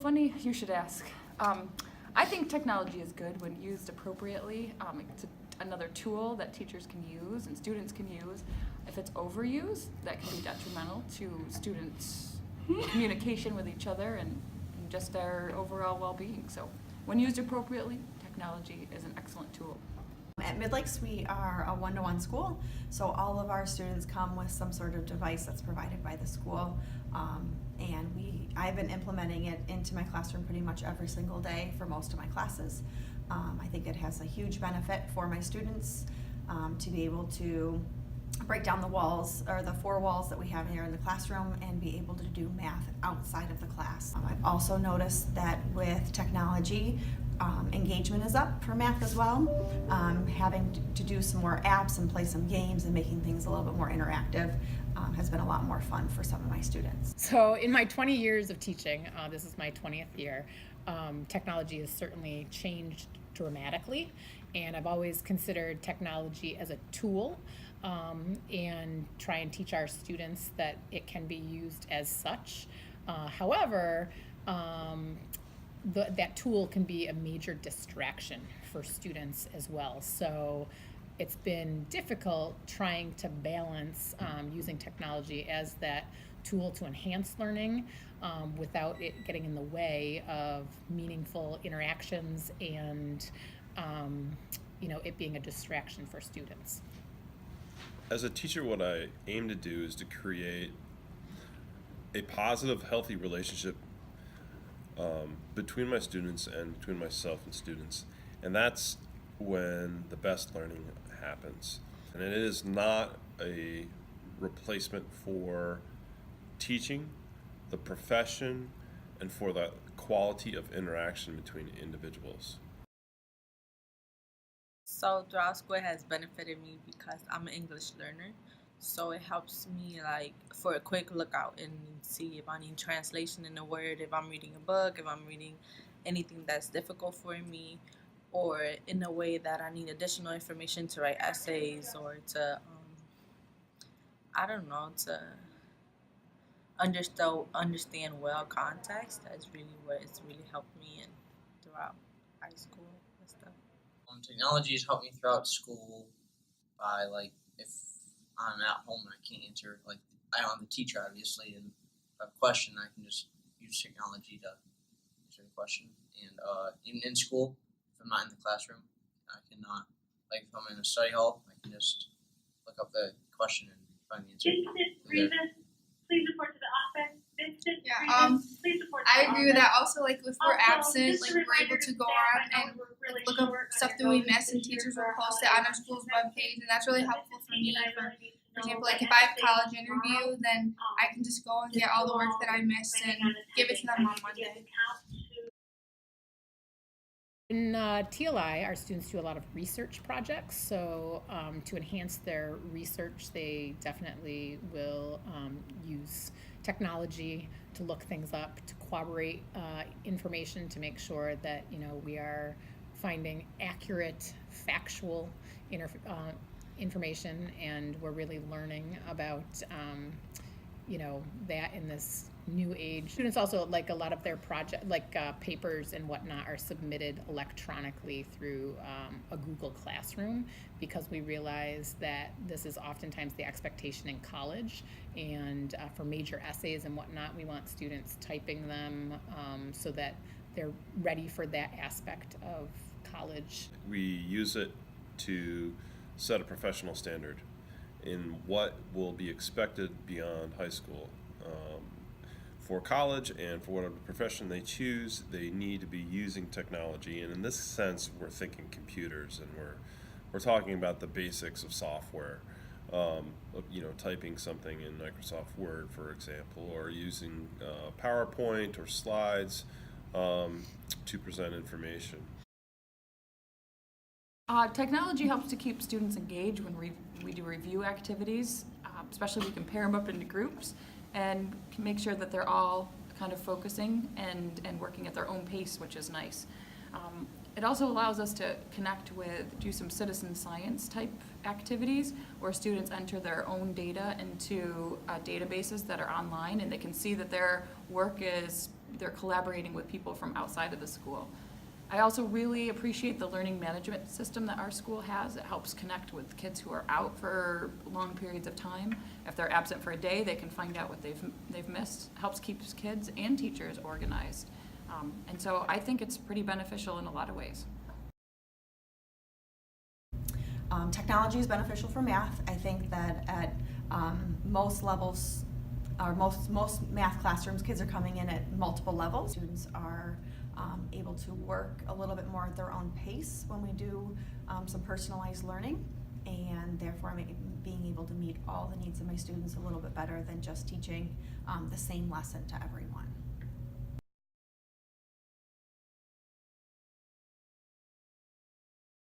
Funny you should ask. I think technology is good when used appropriately. It's another tool that teachers can use and students can use. If it's overused, that can be detrimental to students' communication with each other and just their overall well-being. So when used appropriately, technology is an excellent tool. At Mid-Lakes, we are a one-to-one school, so all of our students come with some sort of device that's provided by the school, and I've been implementing it into my classroom pretty much every single day for most of my classes. I think it has a huge benefit for my students to be able to break down the walls, or the four walls that we have here in the classroom, and be able to do math outside of the class. I've also noticed that with technology, engagement is up for math as well. Having to do some more apps and play some games and making things a little bit more interactive has been a lot more fun for some of my students. So in my 20 years of teaching, this is my 20th year, technology has certainly changed dramatically, and I've always considered technology as a tool and try and teach our students that it can be used as such. However, that tool can be a major distraction for students as well. So it's been difficult trying to balance using technology as that tool to enhance learning without it getting in the way of meaningful interactions and it being a distraction for students. As a teacher, what I aim to do is to create a positive, healthy relationship between my students and between myself and students. And that's when the best learning happens. And it is not a replacement for teaching, the profession, and for the quality of interaction between individuals. So throughout school, it has benefited me because I'm an English learner. So it helps me for a quick lookout and see if I need translation in a word, if I'm reading a book, if I'm reading anything that's difficult for me, or in a way that I need additional information to write essays or to, to understand well context. That's really what it's really helped me in throughout high school and stuff. Technology has helped me throughout school by if I'm at home and I can't answer, I don't have a teacher obviously, and if I have a question I can just use technology to answer the question. And even in school, if I'm not in the classroom, I cannot, if I'm in a study hall, I can just look up the question and find the answer. Please report to the office. Yeah, I agree with that. Also, if we're absent, we're able to go on and look up stuff that we missed, and teachers will post it on our school's webpage, and that's really helpful for me. For example, if I have a college interview, then I can just go and get all the work that I missed and give it to them on Monday. In TLI, our students do a lot of research projects, so to enhance their research, they definitely will use technology to look things up, to corroborate information, to make sure that we are finding accurate, factual information, and we're really learning about that in this new age. Students also, a lot of their project, papers and whatnot, are submitted electronically through a Google Classroom, because we realize that this is oftentimes the expectation in college, and for major essays and whatnot, we want students typing them so that they're ready for that aspect of college. We use it to set a professional standard in what will be expected beyond high school. For college and for whatever profession they choose, they need to be using technology, and in this sense we're thinking computers, and we're talking about the basics of software, typing something in Microsoft Word, for example, or using PowerPoint or slides to present information. Technology helps to keep students engaged when we do review activities, especially we can pair them up into groups and can make sure that they're all kind of focusing and working at their own pace, which is nice. It also allows us to do some citizen science type activities where students enter their own data into databases that are online, and they can see that their work is they're collaborating with people from outside of the school. I also really appreciate the learning management system that our school has. It helps connect with kids who are out for long periods of time. If they're absent for a day, they can find out what they've missed. Helps keep kids and teachers organized. And so I think it's pretty beneficial in a lot of ways. Technology is beneficial for math. I think that at most levels, or most math classrooms, kids are coming in at multiple levels. Students are able to work a little bit more at their own pace when we do some personalized learning, and therefore being able to meet all the needs of my students a little bit better than just teaching the same lesson to everyone.